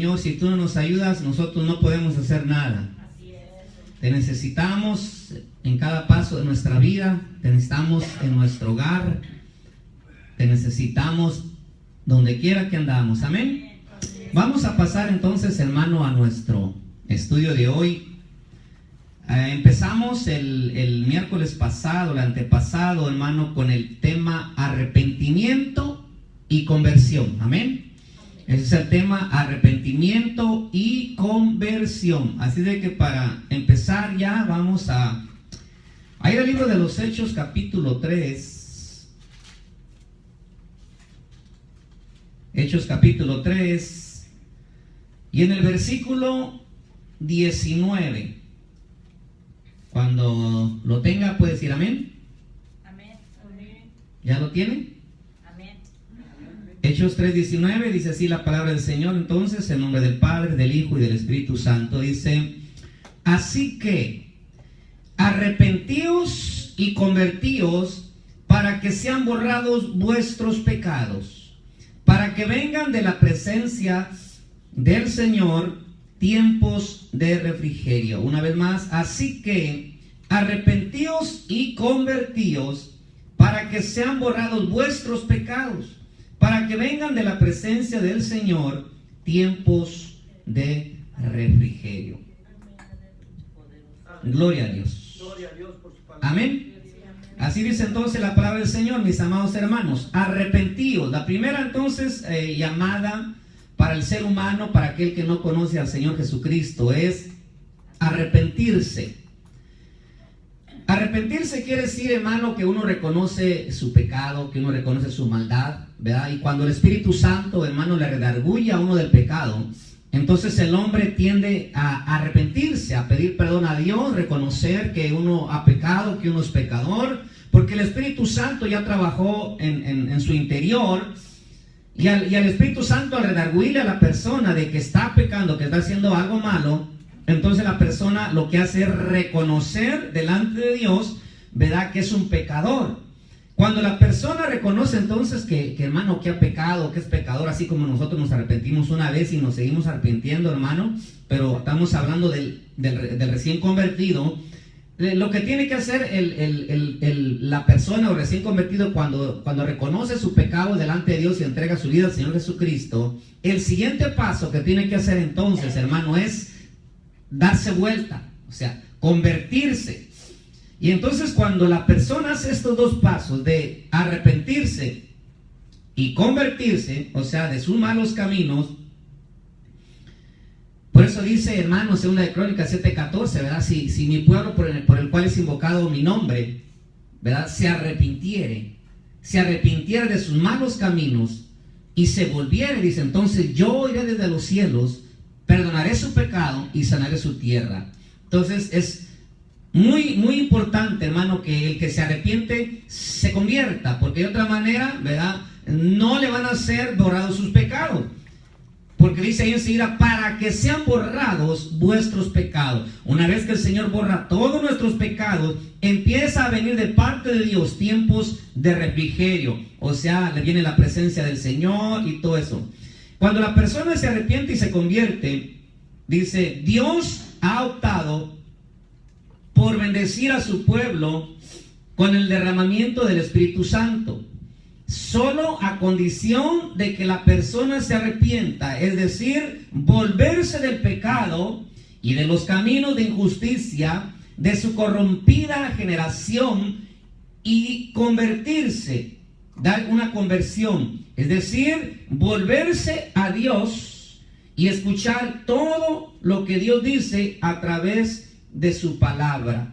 Señor, si tú no nos ayudas, nosotros no podemos hacer nada. Te necesitamos en cada paso de nuestra vida, te necesitamos en nuestro hogar, te necesitamos donde quiera que andamos. Amén. Vamos a pasar entonces, hermano, a nuestro estudio de hoy. Empezamos el miércoles pasado, el antepasado, hermano, con el tema arrepentimiento y conversión. Amén. Ese es el tema, arrepentimiento y conversión. Así de que para empezar ya vamos a ir al libro de los Hechos, capítulo 3. Hechos capítulo 3. Y en el versículo 19. Cuando lo tenga puede decir amén. Amén. ¿Ya lo tiene? Amén. Hechos 3:19 dice así la palabra del Señor. Entonces, en nombre del Padre, del Hijo y del Espíritu Santo, dice: así que arrepentíos y convertíos para que sean borrados vuestros pecados, para que vengan de la presencia del Señor tiempos de refrigerio. Una vez más, así que arrepentíos y convertíos para que sean borrados vuestros pecados, para que vengan de la presencia del Señor tiempos de refrigerio. Gloria a Dios. Amén. Así dice entonces la palabra del Señor, mis amados hermanos. Arrepentíos. La primera entonces llamada para el ser humano, para aquel que no conoce al Señor Jesucristo, es arrepentirse. Arrepentirse quiere decir, hermano, que uno reconoce su pecado, que uno reconoce su maldad, ¿verdad? Y cuando el Espíritu Santo, hermano, le redarguye a uno del pecado, entonces el hombre tiende a arrepentirse, a pedir perdón a Dios, reconocer que uno ha pecado, que uno es pecador, porque el Espíritu Santo ya trabajó en su interior. Y al Espíritu Santo, al redarguirle a la persona de que está pecando, que está haciendo algo malo, entonces la persona lo que hace es reconocer delante de Dios, ¿verdad?, que es un pecador. Cuando la persona reconoce entonces que hermano, que ha pecado, que es pecador, así como nosotros nos arrepentimos una vez y nos seguimos arrepintiendo, hermano, pero estamos hablando del recién convertido. Lo que tiene que hacer la persona o recién convertido cuando reconoce su pecado delante de Dios y entrega su vida al Señor Jesucristo, el siguiente paso que tiene que hacer entonces, hermano, es darse vuelta, o sea, convertirse. Y entonces cuando la persona hace estos dos pasos de arrepentirse y convertirse, o sea, de sus malos caminos, por eso dice, hermano, segunda de Crónicas 7:14, ¿verdad? Si mi pueblo por el cual es invocado mi nombre, ¿verdad?, se arrepintiere de sus malos caminos y se volviere, dice, entonces yo iré desde los cielos, perdonaré su pecado y sanaré su tierra. Entonces es muy, muy importante, hermano, que el que se arrepiente se convierta, porque de otra manera, ¿verdad?, no le van a ser borrados sus pecados. Porque dice ahí enseguida, para que sean borrados vuestros pecados. Una vez que el Señor borra todos nuestros pecados, empieza a venir de parte de Dios tiempos de refrigerio. O sea, le viene la presencia del Señor y todo eso. Cuando la persona se arrepiente y se convierte, dice, Dios ha optado por bendecir a su pueblo con el derramamiento del Espíritu Santo. Solo a condición de que la persona se arrepienta, es decir, volverse del pecado y de los caminos de injusticia de su corrompida generación y convertirse, dar una conversión, es decir, volverse a Dios y escuchar todo lo que Dios dice a través de su palabra.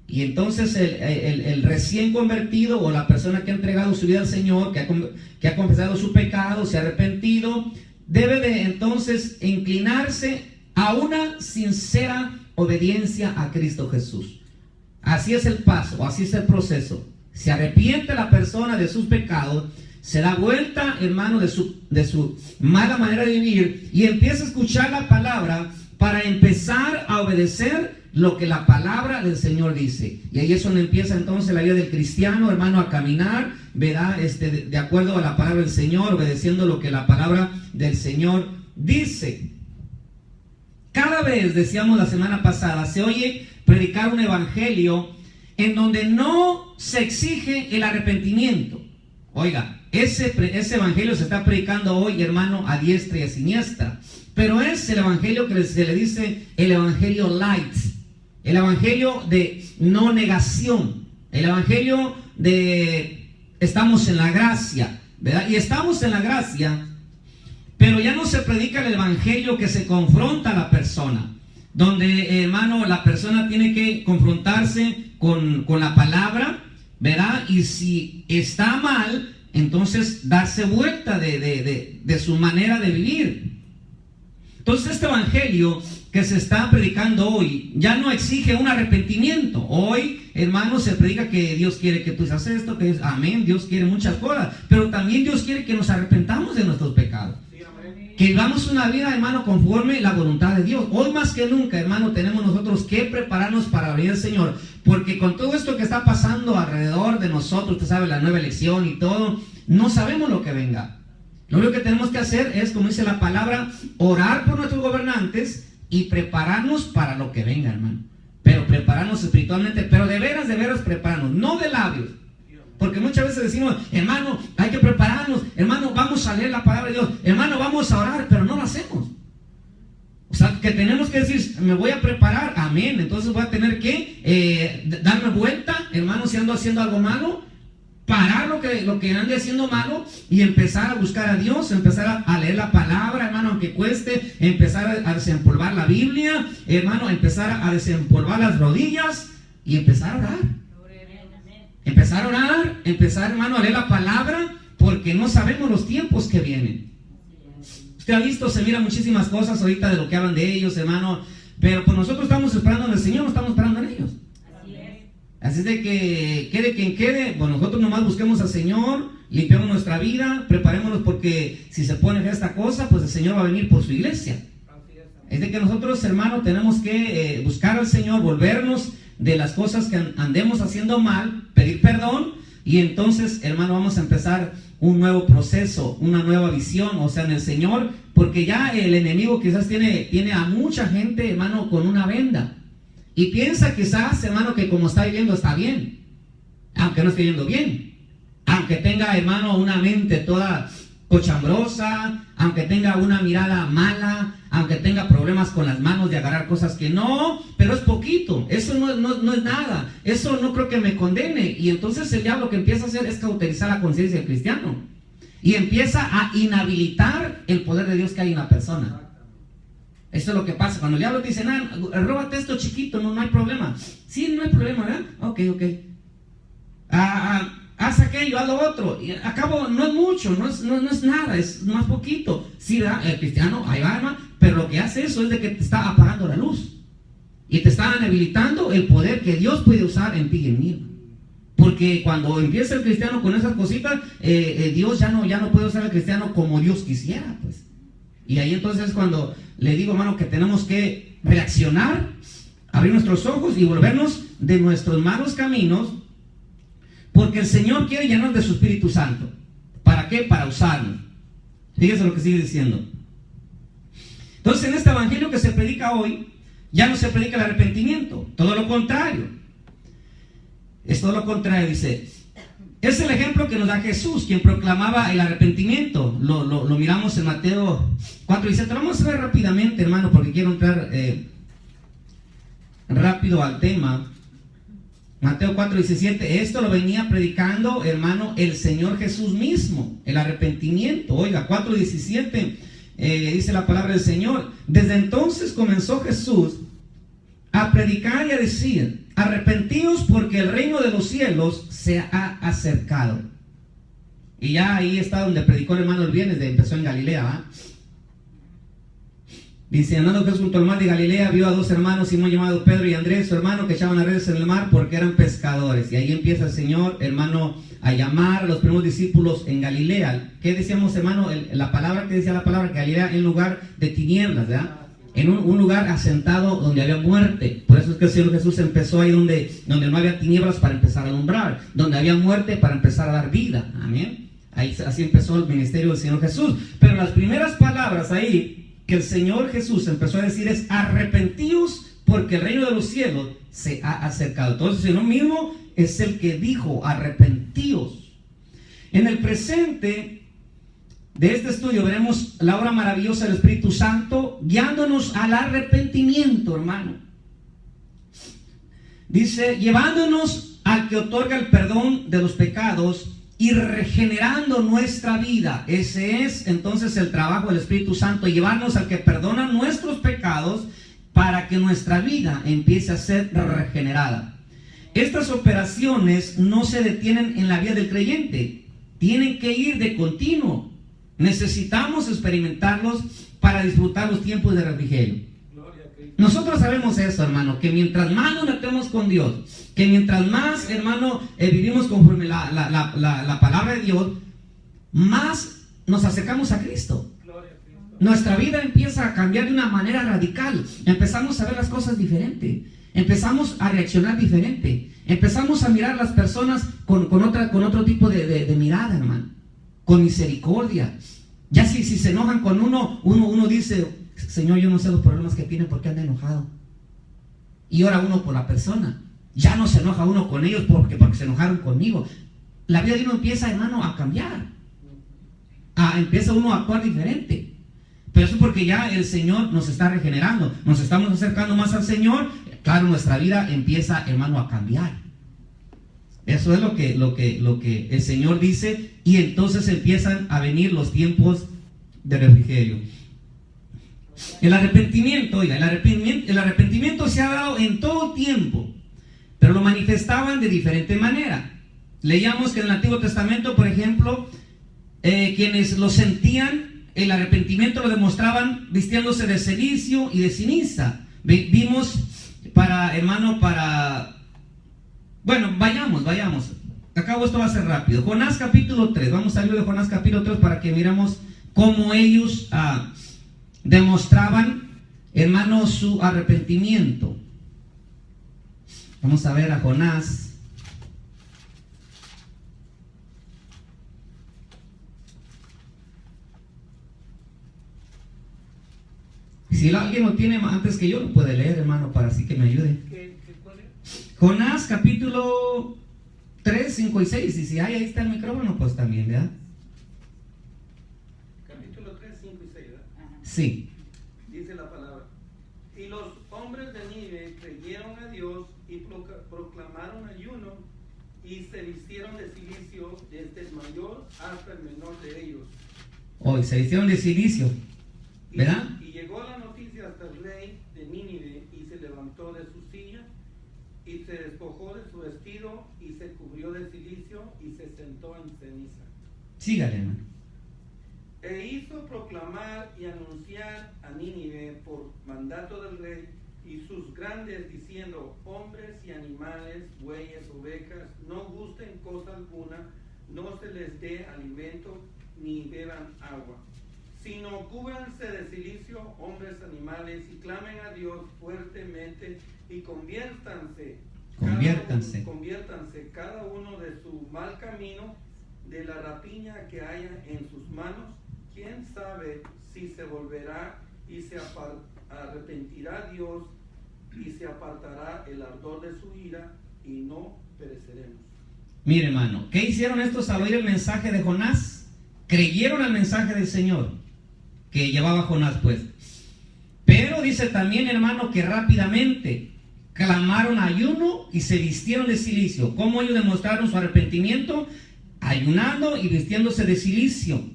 Y entonces el recién convertido o la persona que ha entregado su vida al Señor, que ha confesado su pecado, se ha arrepentido, debe de entonces inclinarse a una sincera obediencia a Cristo Jesús. Así es el paso, así es el proceso. Se arrepiente la persona de sus pecados, se da vuelta, hermano, de su mala manera de vivir y empieza a escuchar la palabra para empezar a obedecer lo que la palabra del Señor dice. Y ahí es donde empieza entonces la vida del cristiano, hermano, a caminar, ¿verdad?, de acuerdo a la palabra del Señor, obedeciendo lo que la palabra del Señor dice. rara vez, decíamos la semana pasada, se oye predicar un evangelio en donde no se exige el arrepentimiento. Oiga, ese evangelio se está predicando hoy, hermano, a diestra y a siniestra. Pero es el evangelio que se le dice el evangelio light, el evangelio de no negación, el evangelio de estamos en la gracia, ¿verdad? Y estamos en la gracia, pero ya no se predica el evangelio que se confronta a la persona, donde, hermano, la persona tiene que confrontarse con la palabra, ¿verdad? Y si está mal, entonces darse vuelta de su manera de vivir. Entonces este evangelio que se está predicando hoy ya no exige un arrepentimiento. Hoy, hermano, se predica que Dios quiere que tú hagas esto, que es amén, Dios quiere muchas cosas, pero también Dios quiere que nos arrepentamos de nuestros pecados. Que vivamos una vida, hermano, conforme la voluntad de Dios. Hoy más que nunca, hermano, tenemos nosotros que prepararnos para venir al Señor, porque con todo esto que está pasando alrededor de nosotros, usted sabe, la nueva elección y todo, no sabemos lo que venga. Lo único que tenemos que hacer es, como dice la palabra, orar por nuestros gobernantes y prepararnos para lo que venga, hermano. Pero prepararnos espiritualmente, pero de veras prepararnos, no de labios. Porque muchas veces decimos, hermano, hay que prepararnos, hermano, vamos a leer la palabra de Dios, hermano, vamos a orar, pero no lo hacemos. O sea, que tenemos que decir, me voy a preparar, amén, entonces voy a tener que darme vuelta, hermano, si ando haciendo algo malo, parar lo que ande haciendo malo y empezar a buscar a Dios, empezar a leer la palabra, hermano, aunque cueste, empezar a desempolvar la Biblia, hermano, empezar a desempolvar las rodillas y empezar a orar. Empezar a orar, empezar, hermano, a leer la palabra, porque no sabemos los tiempos que vienen. Usted ha visto, se mira muchísimas cosas ahorita de lo que hablan de ellos, hermano, pero pues nosotros estamos esperando en el Señor, no estamos esperando en ellos. Así es de que quede quien quede, pues nosotros nomás busquemos al Señor, limpiemos nuestra vida, preparémonos, porque si se pone esta cosa, pues el Señor va a venir por su iglesia. Es de que nosotros, hermano, tenemos que buscar al Señor, volvernos de las cosas que andemos haciendo mal, pedir perdón, y entonces, hermano, vamos a empezar un nuevo proceso, una nueva visión, o sea, en el Señor, porque ya el enemigo quizás tiene a mucha gente, hermano, con una venda. Y piensa quizás, hermano, que como está viviendo está bien, aunque no esté viviendo bien, aunque tenga, hermano, una mente toda cochambrosa, aunque tenga una mirada mala, aunque tenga problemas con las manos de agarrar cosas que no, pero es poquito, eso no es nada, eso no creo que me condene. Y entonces el diablo que empieza a hacer es cauterizar la conciencia del cristiano y empieza a inhabilitar el poder de Dios que hay en la persona. Eso es lo que pasa. Cuando el diablo te dice, róbate esto chiquito, no hay problema. Sí, no hay problema, ¿verdad? Ok. Haz aquello, haz lo otro. Y a cabo no es mucho, no es nada, es más poquito. Sí, ¿verdad? El cristiano, ahí va, hermano, pero lo que hace eso es de que te está apagando la luz. Y te está debilitando el poder que Dios puede usar en ti y en mí. Porque cuando empieza el cristiano con esas cositas, Dios ya no puede usar al cristiano como Dios quisiera, pues. Y ahí entonces es cuando le digo, hermano, que tenemos que reaccionar, abrir nuestros ojos y volvernos de nuestros malos caminos, porque el Señor quiere llenarnos de su Espíritu Santo. ¿Para qué? Para usarnos. Fíjense lo que sigue diciendo. Entonces, en este evangelio que se predica hoy, ya no se predica el arrepentimiento, todo lo contrario. Es todo lo contrario, dice. Es el ejemplo que nos da Jesús, quien proclamaba el arrepentimiento. Lo miramos en Mateo 4:17. Vamos a ver rápidamente, hermano, porque quiero entrar rápido al tema. Mateo 4:17. Esto lo venía predicando, hermano, el Señor Jesús mismo, el arrepentimiento. Oiga, 4:17 dice la palabra del Señor. Desde entonces comenzó Jesús a predicar y a decir: arrepentidos, porque el reino de los cielos se ha acercado. Y ya ahí está donde predicó el hermano el viernes, empezó en Galilea, ¿va? Dice: andando Jesús junto al mar de Galilea, vio a dos hermanos, Simón llamado Pedro y Andrés, su hermano, que echaban las redes en el mar porque eran pescadores. Y ahí empieza el Señor, hermano, a llamar a los primeros discípulos en Galilea. ¿Qué decíamos, hermano? La palabra que decía la palabra, Galilea, en lugar de tinieblas, ¿verdad? En un lugar asentado donde había muerte. Por eso es que el Señor Jesús empezó ahí donde no había tinieblas, para empezar a alumbrar, donde había muerte, para empezar a dar vida. Amén. Así empezó el ministerio del Señor Jesús. Pero las primeras palabras ahí que el Señor Jesús empezó a decir es: arrepentíos, porque el reino de los cielos se ha acercado. Entonces el Señor mismo es el que dijo: arrepentíos. En el presente de este estudio veremos la obra maravillosa del Espíritu Santo guiándonos al arrepentimiento, hermano. Dice: llevándonos al que otorga el perdón de los pecados y regenerando nuestra vida. Ese es entonces el trabajo del Espíritu Santo: llevarnos al que perdona nuestros pecados para que nuestra vida empiece a ser regenerada. Estas operaciones no se detienen en la vida del creyente, tienen que ir de continuo. Necesitamos experimentarlos para disfrutar los tiempos de refrigerio. Nosotros sabemos eso, hermano, que mientras más nos metemos con Dios, que mientras más, hermano, vivimos conforme la palabra de Dios, más nos acercamos a Cristo. Nuestra vida empieza a cambiar de una manera radical. Empezamos a ver las cosas diferente. Empezamos a reaccionar diferente. Empezamos a mirar a las personas con otro tipo de mirada, hermano. Con misericordia. Ya si se enojan con uno dice: Señor, yo no sé los problemas que tienen, ¿por qué anda enojado? Y ora uno por la persona. Ya no se enoja uno con ellos porque se enojaron conmigo. La vida de uno empieza, hermano, a cambiar. Empieza uno a actuar diferente. Pero eso porque ya el Señor nos está regenerando. Nos estamos acercando más al Señor. Claro, nuestra vida empieza, hermano, a cambiar. Eso es lo que el Señor dice. Y entonces empiezan a venir los tiempos de refrigerio. El arrepentimiento, oiga, el arrepentimiento se ha dado en todo tiempo, pero lo manifestaban de diferente manera. Leíamos que en el Antiguo Testamento, por ejemplo, quienes lo sentían, el arrepentimiento lo demostraban vistiéndose de cilicio y de ceniza. Vimos bueno, vayamos. Acabo, esto va a ser rápido. Jonás capítulo 3, vamos a leer de Jonás capítulo 3 para que miremos cómo ellos demostraban, hermano, su arrepentimiento. Vamos a ver a Jonás. Si alguien lo tiene antes que yo, lo puede leer, hermano, para así que me ayude. Jonás capítulo 3, 5 y 6. Y si ahí está el micrófono, pues también, ¿verdad? Capítulo 3, 5 y 6, ¿verdad? Sí. Dice la palabra: y los hombres de Nínive creyeron a Dios y proclamaron ayuno y se vistieron de cilicio desde el mayor hasta el menor de ellos. Hoy se vistieron de cilicio, ¿verdad? Y llegó la noticia hasta el rey de Nínive y se levantó de su silla y se despojó de su vestido y se cubrió de cilicio y se sentó en ceniza. Sígale, hermano. E hizo proclamar y anunciar a Nínive por mandato del rey y sus grandes, diciendo: hombres y animales, bueyes, ovejas, no gusten cosa alguna, no se les dé alimento ni beban agua, sino cúbranse de cilicio, hombres, animales, y clamen a Dios fuertemente y conviértanse cada uno de su mal camino, de la rapiña que haya en sus manos. ¿Quién sabe si se volverá y se arrepentirá Dios y se apartará el ardor de su ira y no pereceremos? Mire, hermano, ¿qué hicieron estos al oír el mensaje de Jonás? Creyeron al mensaje del Señor que llevaba Jonás, pues. Pero dice también, hermano, que rápidamente clamaron ayuno y se vistieron de cilicio. ¿Cómo ellos demostraron su arrepentimiento? Ayunando y vistiéndose de cilicio.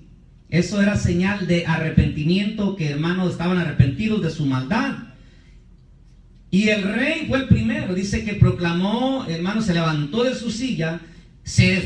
Eso era señal de arrepentimiento, que, hermanos, estaban arrepentidos de su maldad. Y el rey fue el primero, dice que proclamó, hermano, se levantó de su silla, se